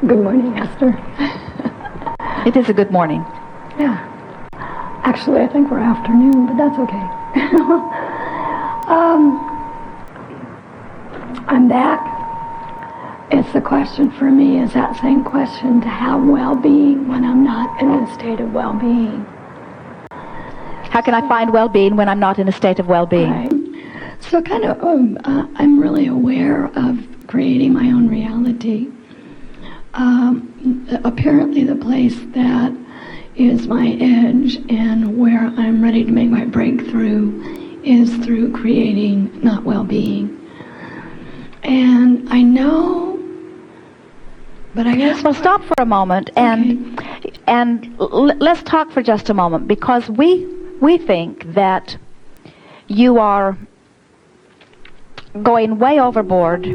Good morning, Esther. It is a good morning. Yeah. Actually, I think we're afternoon, but that's okay. I'm back. It's the question for me is that same question to have well-being when I'm not in a state of well-being. How can I find well-being when I'm not in a state of well-being? Right. So kind of, I'm really aware of creating my own reality. Apparently the place that is my edge and where I'm ready to make my breakthrough is through creating not well-being. And I know, but I guess... Well, stop for a moment and let's talk for just a moment, because we think that you are going way overboard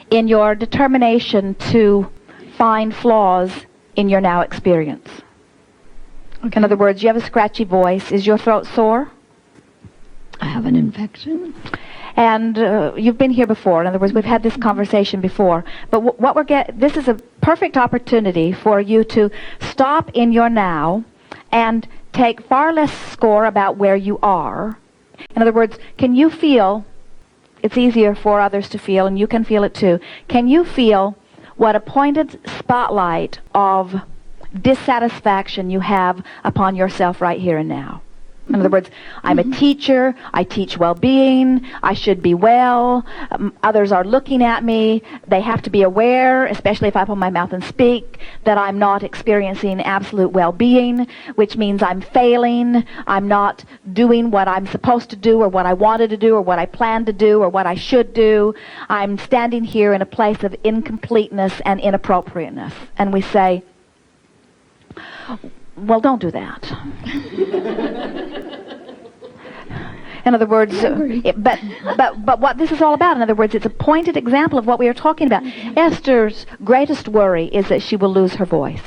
in your determination to find flaws in your now experience. Okay. In other words, you have a scratchy voice. Is your throat sore? I have an infection. And you've been here before. In other words, we've had this conversation before. But what this is a perfect opportunity for you to stop in your now and take far less score about where you are. In other words, can you feel, it's easier for others to feel, and you can feel it too, can you feel what a pointed spotlight of dissatisfaction you have upon yourself right here and now? In other words, I'm a teacher, I teach well-being, I should be well, others are looking at me, they have to be aware, especially if I open my mouth and speak, that I'm not experiencing absolute well-being, which means I'm failing, I'm not doing what I'm supposed to do, or what I wanted to do, or what I planned to do, or what I should do. I'm standing here in a place of incompleteness and inappropriateness. And we say, well, don't do that. In other words, but what this is all about, in other words, it's a pointed example of what we are talking about. Esther's greatest worry is that she will lose her voice.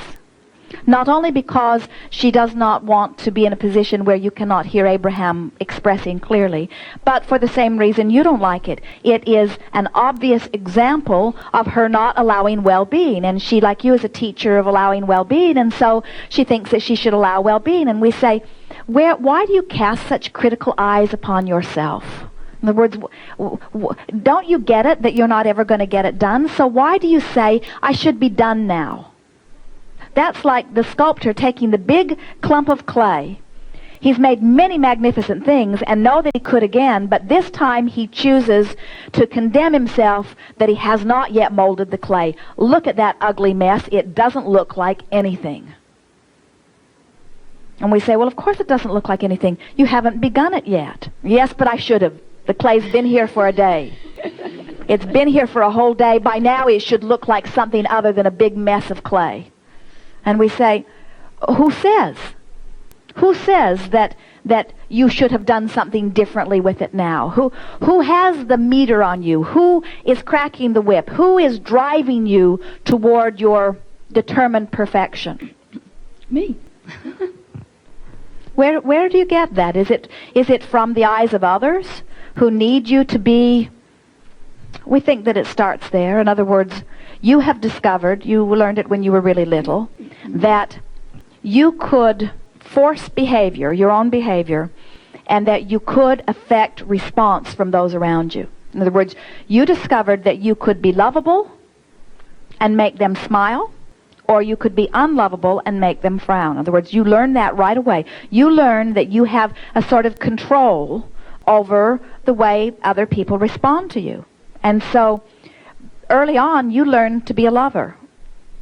Not only because she does not want to be in a position where you cannot hear Abraham expressing clearly, but for the same reason you don't like it. It is an obvious example of her not allowing well-being, and she, like you, is a teacher of allowing well-being, and so she thinks that she should allow well-being. And we say, why do you cast such critical eyes upon yourself? In other words, don't you get it that you're not ever going to get it done? So why do you say, I should be done now? That's like the sculptor taking the big clump of clay. He's made many magnificent things and know that he could again, but this time he chooses to condemn himself that he has not yet molded the clay. Look at that ugly mess. It doesn't look like anything. And we say, well, of course it doesn't look like anything. You haven't begun it yet. Yes, but I should have. The clay's been here for a day. It's been here for a whole day. By now it should look like something other than a big mess of clay. And we say, who says? Who says that you should have done something differently with it now? Who has the meter on you? Who is cracking the whip? Who is driving you toward your determined perfection? Me. Where do you get that? Is it from the eyes of others who need you to be? We think that it starts there. In other words, you have discovered, you learned it when you were really little, that you could force behavior, your own behavior, and that you could affect response from those around you. In other words, you discovered that you could be lovable and make them smile, or you could be unlovable and make them frown. In other words, you learn that right away. You learn that you have a sort of control over the way other people respond to you. And so early on, you learn to be a lover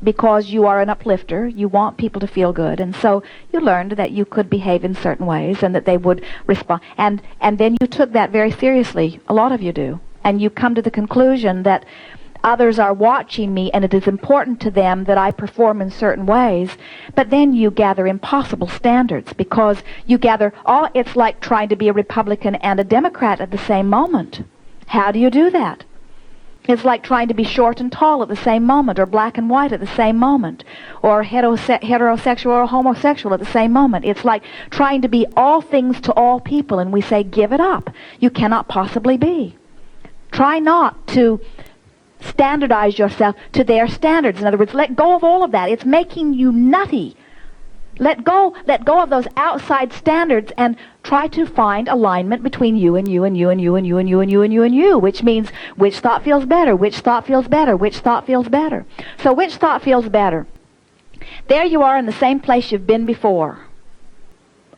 because you are an uplifter. You want people to feel good. And so you learned that you could behave in certain ways and that they would respond. And then you took that very seriously. A lot of you do. And you come to the conclusion that others are watching me and it is important to them that I perform in certain ways. But then you gather impossible standards because you gather it's like trying to be a Republican and a Democrat at the same moment. How do you do that? It's like trying to be short and tall at the same moment, or black and white at the same moment, or heterosexual or homosexual at the same moment. It's like trying to be all things to all people, and we say, give it up. You cannot possibly be. Try not to standardize yourself to their standards. In other words, let go of all of that. It's making you nutty. Let go of those outside standards and try to find alignment between you and you and you and you and you and you and you and you and you, which means which thought feels better, which thought feels better, which thought feels better. So which thought feels better? There you are in the same place you've been before.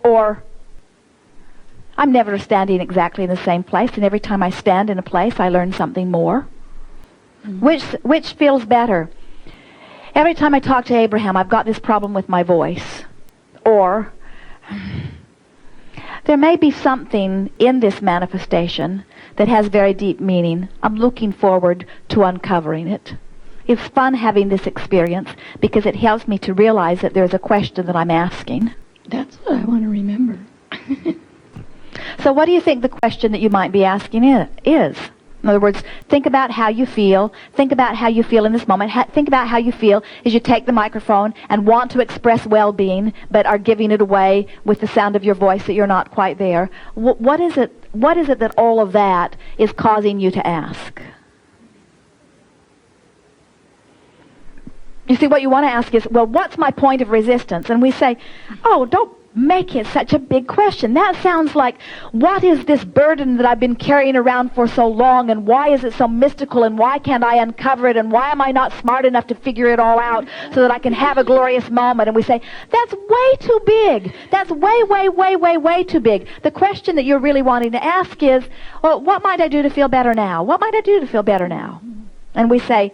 Or, I'm never standing exactly in the same place, and every time I stand in a place, I learn something more. Which feels better? Every time I talk to Abraham, I've got this problem with my voice. Or, there may be something in this manifestation that has very deep meaning. I'm looking forward to uncovering it. It's fun having this experience because it helps me to realize that there's a question that I'm asking. That's what I want to remember. So what do you think the question that you might be asking is? In other words, think about how you feel. Think about how you feel in this moment. Think about how you feel as you take the microphone and want to express well-being, but are giving it away with the sound of your voice that you're not quite there. What is it that all of that is causing you to ask? You see, what you want to ask is, well, what's my point of resistance? And we say, oh, don't make it such a big question. That sounds like, what is this burden that I've been carrying around for so long, and why is it so mystical, and why can't I uncover it, and why am I not smart enough to figure it all out so that I can have a glorious moment? And we say, that's way too big. That's way, way, way, way, way too big. The question that you're really wanting to ask is, well, what might I do to feel better now? What might I do to feel better now? And we say,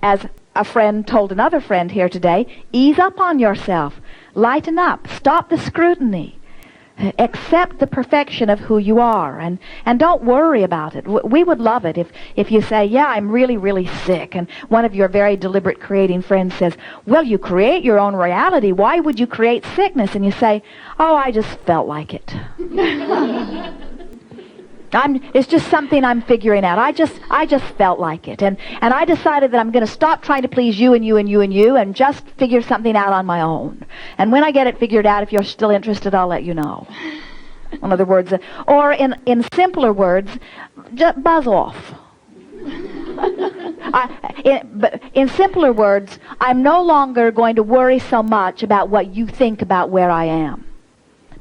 as a friend told another friend here today, ease up on yourself. Lighten up. Stop the scrutiny. Accept the perfection of who you are, and don't worry about it. We would love it if you say, yeah, I'm really, really sick, and one of your very deliberate creating friends says, well, you create your own reality. Why would you create sickness? And you say, oh, I just felt like it. It's just something I'm figuring out. I just felt like it. And I decided that I'm going to stop trying to please you and you and you and you and just figure something out on my own. And when I get it figured out, if you're still interested, I'll let you know. In other words, or in simpler words, just buzz off. But in simpler words, I'm no longer going to worry so much about what you think about where I am.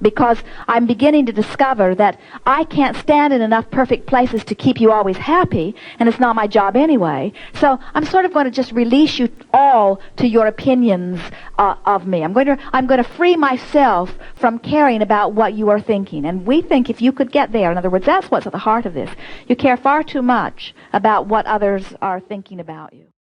Because I'm beginning to discover that I can't stand in enough perfect places to keep you always happy, and it's not my job anyway. So I'm sort of going to just release you all to your opinions of me. I'm going to free myself from caring about what you are thinking. And we think if you could get there, in other words, that's what's at the heart of this. You care far too much about what others are thinking about you.